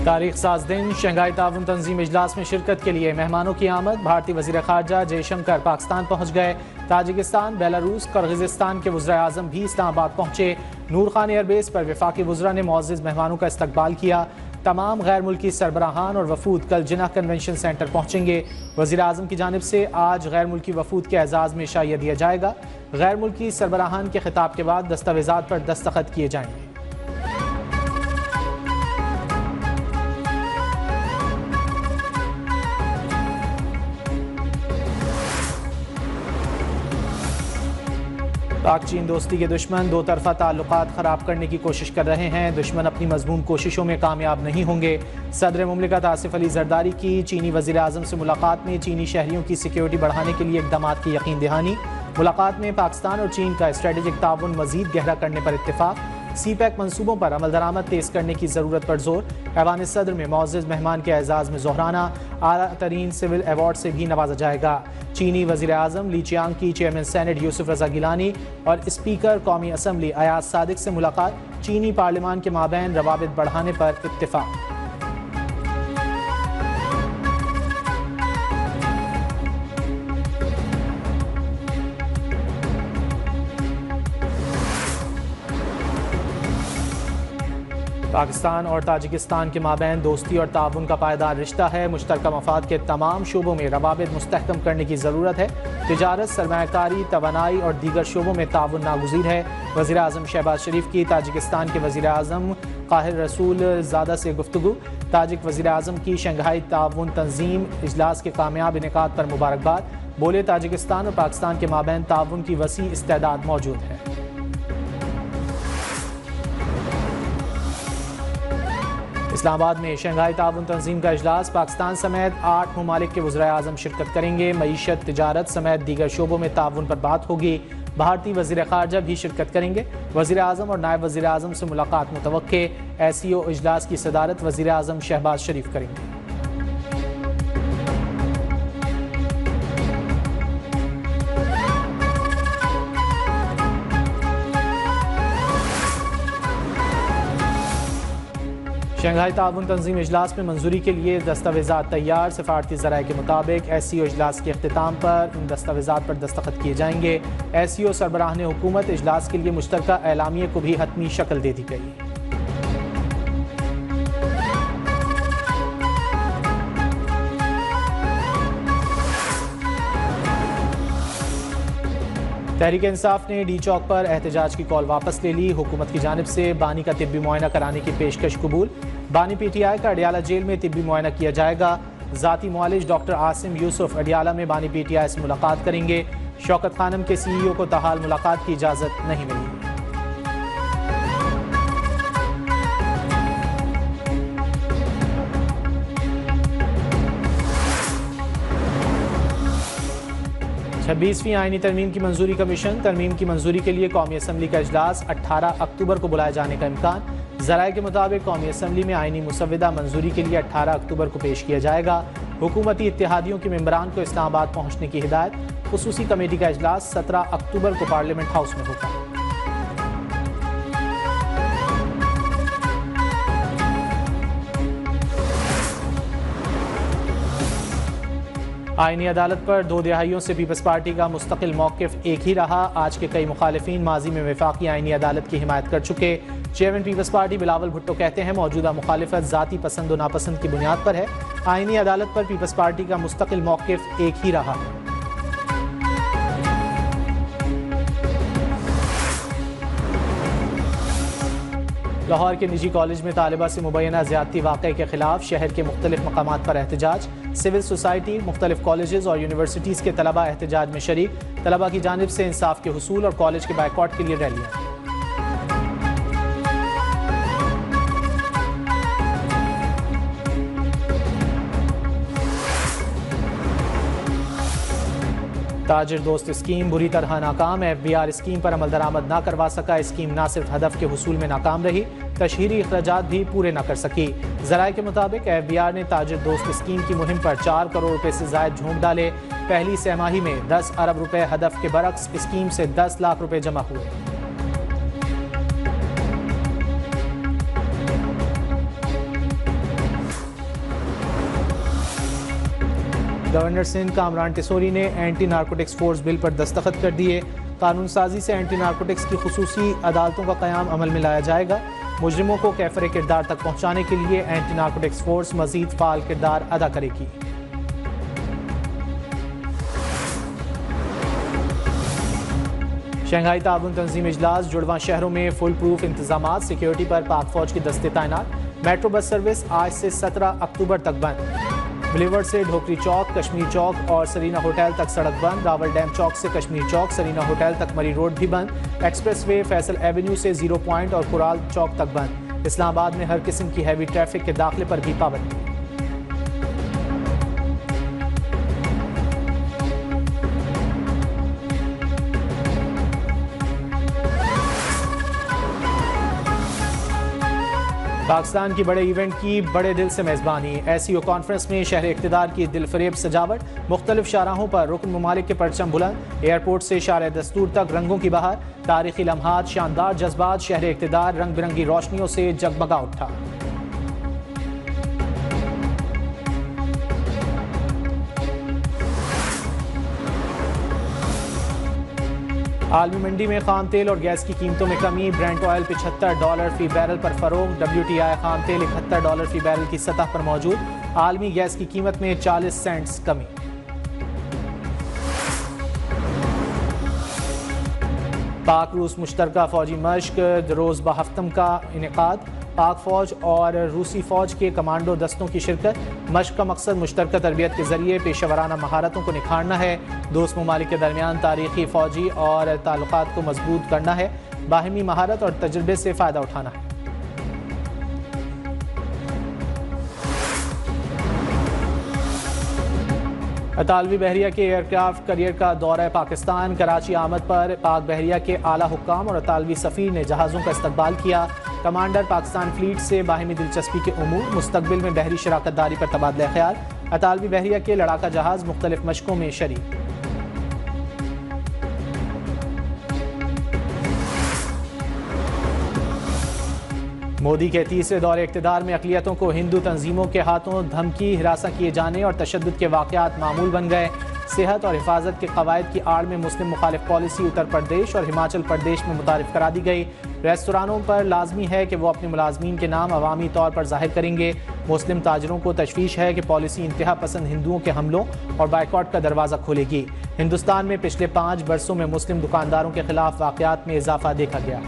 तारीख साज दिन शंघाई ताउन तंजीम इजलास में शिरकत के लिए मेहमानों की आमद। भारतीय वज़ीर ख़ारजा जयशंकर पाकिस्तान पहुँच गए। ताजिकिस्तान, बेलारूस, किर्गिज़स्तान के वज़ीर आज़म भी इस्लामाबाद पहुँचे। नूर खान एयरबेस पर वफाकी वज़रा ने मुअज़्ज़ज़ मेहमानों का इस्तकबाल किया। तमाम गैर मुल्की सरबराहान और वफूद कल जिन्ना कन्वेंशन सेंटर पहुँचेंगे। वज़ीर आज़म की जानिब से आज गैर मुल्की वफूद के एजाज़ में शाइया दिया जाएगा। गैर मुल्की सरबराहान के खिताब के बाद दस्तावेज़ात पर दस्तखत किए जाएंगे। पाक चीन दोस्ती के दुश्मन दो तरफा ताल्लुकात ख़राब करने की कोशिश कर रहे हैं। दुश्मन अपनी मजमूम कोशिशों में कामयाब नहीं होंगे। सदर मुमलिकत आसिफ अली जरदारी की चीनी वज़ीर आज़म से मुलाकात में चीनी शहरियों की सिक्योरिटी बढ़ाने के लिए इक़दाम की यकीन दहानी। मुलाकात में पाकिस्तान और चीन का स्ट्रेटेजिक ताउन मज़ीद गहरा करने पर इत्तेफाक। CPEC मनसूबों पर अमल दरामद तेज़ करने की ज़रूरत पर जोर। ऐवान सदर में मुअज़्ज़ज़ मेहमान के एजाज़ में ज़ोहराना। आला तरीन सिविल अवार्ड से भी नवाजा जाएगा। चीनी वज़ीर आज़म ली चियांग की चेयरमैन सेनेट यूसुफ रज़ा गिलानी और स्पीकर कौमी असम्बली अयाज सादिक से मुलाकात। चीनी पार्लिमान के माबैन रवाबित बढ़ाने पर इत्तेफाक। पाकिस्तान और ताजिकिस्तान के माबैन दोस्ती और ताउन का पायदार रिश्ता है। मुश्तरका मफाद के तमाम शोबों में रवाबित मुस्तहकम करने की ज़रूरत है। तिजारत, सरमायाकारी, तवानाई और दीगर शोबों में ताउन नागुज़ीर है। वज़ीर आज़म शहबाज शरीफ की ताजिकिस्तान के वज़ीर आज़म काहिर रसूल ज़ादा से गुफ्तगू। ताजिक वज़ीर आज़म की शंघाई ताउन तंजीम इजलास के कामयाब इनेकाद पर मुबारकबाद। बोले ताजिकिस्तान और पाकिस्तान के माबैन ताउन की वसी इस्तेदाद मौजूद है। इस्लामाबाद में शंघाई ताउन तंजीम का इजलास। पाकिस्तान समेत 8 ममालिक के वज़ीर आज़म शिरकत करेंगे। मईशत, तिजारत समेत दीगर शोबों में ताउन पर बात होगी। भारतीय वज़ीर ख़ारजा भी शिरकत करेंगे। वज़ीर आज़म और नायब वज़ीर आज़म से मुलाकात मुतवक्के। SCO इजलास की सदारत वज़ीर आज़म शहबाज शरीफ करेंगे। शंघाई ताउन तंजीम इजलास में मंजूरी के लिए दस्तावेज़ात तैयार। सफारती ज़राए के मुताबिक SCO इजलास के अख्तिताम पर इन दस्तावेज़ात पर दस्तखत किए जाएंगे। SCO सरबराहान हुकूमत इजलास के लिए मुश्तरका एलामिया को भी हतमी शक्ल दे दी गई। तहरीक इंसाफ ने डी चौक पर एहतजाज की कॉल वापस ले ली। हुकूमत की जानिब से बानी का तिब्बी मुआयना कराने की पेशकश कबूल। बानी PTI का अडियाला जेल में तिब्बी मुआयना किया जाएगा। ज़ाती मुआलिज डॉक्टर आसिम यूसुफ अडियाला में बानी PTI से मुलाकात करेंगे। शौकत खानम के CEO को ताहाल मुलाकात की इजाज़त नहीं मिली। छब्बीसवीं आईनी तरमीम की मंजूरी कमीशन। तरमीम की मंजूरी के लिए कौमी असम्बली का इजलास 18 अक्टूबर को बुलाए जाने का इम्कान। ज़राए के मुताबिक कौमी असम्बली में आईनी मुसव्विदा मंजूरी के लिए 18 अक्टूबर को पेश किया जाएगा। हुकूमती इत्तेहादियों के मेंबरान को इस्लामाबाद पहुँचने की हिदायत। खुसूसी कमेटी का इजलास 17 अक्टूबर को पार्लियामेंट हाउस में होगा। आईनी अदालत पर 2 दिहाइयों से पीपल्स पार्टी का मुस्तकिल मौक़िफ़ एक ही रहा। आज के कई मुखालिफिन माजी में वफाकी आईनी अदालत की हिमायत कर चुके। Chairman Peoples Party Bilawal Bhutto कहते हैं मौजूदा मुखालिफत ज़ाती पसंद व नापसंद की बुनियाद पर है। आईनी अदालत पर पीपल्स पार्टी का मुस्तकिल मौक़िफ़ एक ही रहा है। लाहौर के निजी कॉलेज में तालिबा से मुबैना ज़्यादती वाक़े के खिलाफ शहर के मुख्तलिफ मकामात पर एहतजाज। सिविल सोसाइटी, मुख्तलिफ कॉलेजेस और यूनिवर्सिटीज़ के तलबा एहतजाज में शरीक। तलबा की जानिब से इंसाफ के हुसूल और कॉलेज के बायकॉट के लिए रैलियाँ। ताजिर दोस्त स्कीम बुरी तरह नाकाम। FBR स्कीम पर अमल दरामद ना करवा सका। स्कीम न सिर्फ हदफ के हुसूल में नाकाम रही, तशहीरी अखराजात भी पूरे न कर सकी। ज़राए के मुताबिक FBR ने ताजिर दोस्त स्कीम की मुहिम पर 4 करोड़ रुपए से जायद झोंक डाले। पहली सहमाही में 10 अरब रुपए हदफ के बरक्स स्कीम से 10 लाख रुपए जमा हुए। गवर्नर सिंध कामरान टिसोरी ने एंटी नारकोटिक्स फोर्स बिल पर दस्तखत कर दिए। कानून साजी से एंटी नारकोटिक्स की खुसूसी अदालतों का क़याम अमल में लाया जाएगा। मुजरिमों को कैफरे किरदार तक पहुँचाने के लिए एंटी नारकोटिक्स फोर्स मजीद फाल किरदार अदा करेगी। शंघाई ताउन तंजीम इजलास, जुड़वा शहरों में फुल प्रूफ इंतजाम, सिक्योरिटी पर पाक फौज के दस्ते तैनात। मेट्रो बस सर्विस आज से 17 अक्टूबर तक बंद। बिलीवर से ढोकरी चौक, कश्मीर चौक और सरीना होटल तक सड़क बंद। रावल डैम चौक से कश्मीर चौक, सरीना होटल तक मरी रोड भी बंद। एक्सप्रेस वे फैसल एवेन्यू से जीरो पॉइंट और कुराल चौक तक बंद। इस्लामाबाद में हर किस्म की हैवी ट्रैफिक के दाखिले पर भी पाबंदी। पाकिस्तान की बड़े इवेंट की बड़े दिल से मेज़बानी। SCO कॉन्फ्रेंस में शहर इक़्तिदार की दिलफरेब सजावट, मुख्तलिफ शाहराहों पर रुकन ममालिक के परचम बुलंद। एयरपोर्ट से शार दस्तूर तक रंगों की बहार, तारीखी लम्हात, शानदार जज्बात, शहर इक़्तिदार रंग बिरंगी रोशनियों से जगमगा उठा। आलमी मंडी में खाम तेल और गैस की कीमतों में कमी। ब्रेंट ऑयल $75 फी बैरल पर फरोग। WTI खाम तेल $71 फी बैरल की सतह पर मौजूद। आलमी गैस की कीमत में 40 सेंट्स कमी। पाक रूस मुश्तरका फौजी मश्क रोज़ बहफ्तम का इनेकाद। पाक फौज और रूसी फौज के कमांडो दस्तों की शिरकत। मश्क का मकसद मुश्तरका तरबियत के जरिए पेशेवराना महारतों को निखारना है। दोस्त ममालिक के दरमियान तारीखी फौजी और ताल्लुकात को मजबूत करना है। बाहमी महारत और तजुर्बे से फ़ायदा उठाना है। अतालवी बहरिया के एयरक्राफ्ट करियर का दौरा पाकिस्तान। कराची आमद पर पाक बहरिया के आला हुक्काम और अतालवी सफ़ीर ने जहाज़ों का इस्तकबाल किया। कमांडर पाकिस्तान फ्लीट से बाहिमी दिलचस्पी के उमूर, मुस्तकबिल में बहरी शराकत दारी पर तबादला ख्याल। अतालवी बहरिया के लड़ाका जहाज़ मुख्तलिफ मशकों में शरीक। मोदी के तीसरे दौरे इक़्तिदार में अक़लियतों को हिंदू तंजीमों के हाथों धमकी हिरासा किए जाने और तशद्दुद के वाक़यात मामूल बन गए। सेहत और हिफाजत के कवायद की आड़ में मुस्लिम मुखालिफ पॉलिसी उत्तर प्रदेश और हिमाचल प्रदेश में मुतारिफ करा दी गई। रेस्तरानों पर लाजमी है कि वो अपने मुलाजमीन के नाम अवामी तौर पर जाहिर करेंगे। मुस्लिम ताजरों को तशवीश है कि पॉलिसी इंतहा पसंद हिंदुओं के हमलों और बाइकॉट का दरवाज़ा खोलेगी। हिंदुस्तान में पिछले 5 बरसों में मुस्लिम दुकानदारों के खिलाफ वाक़यात में इजाफा देखा गया।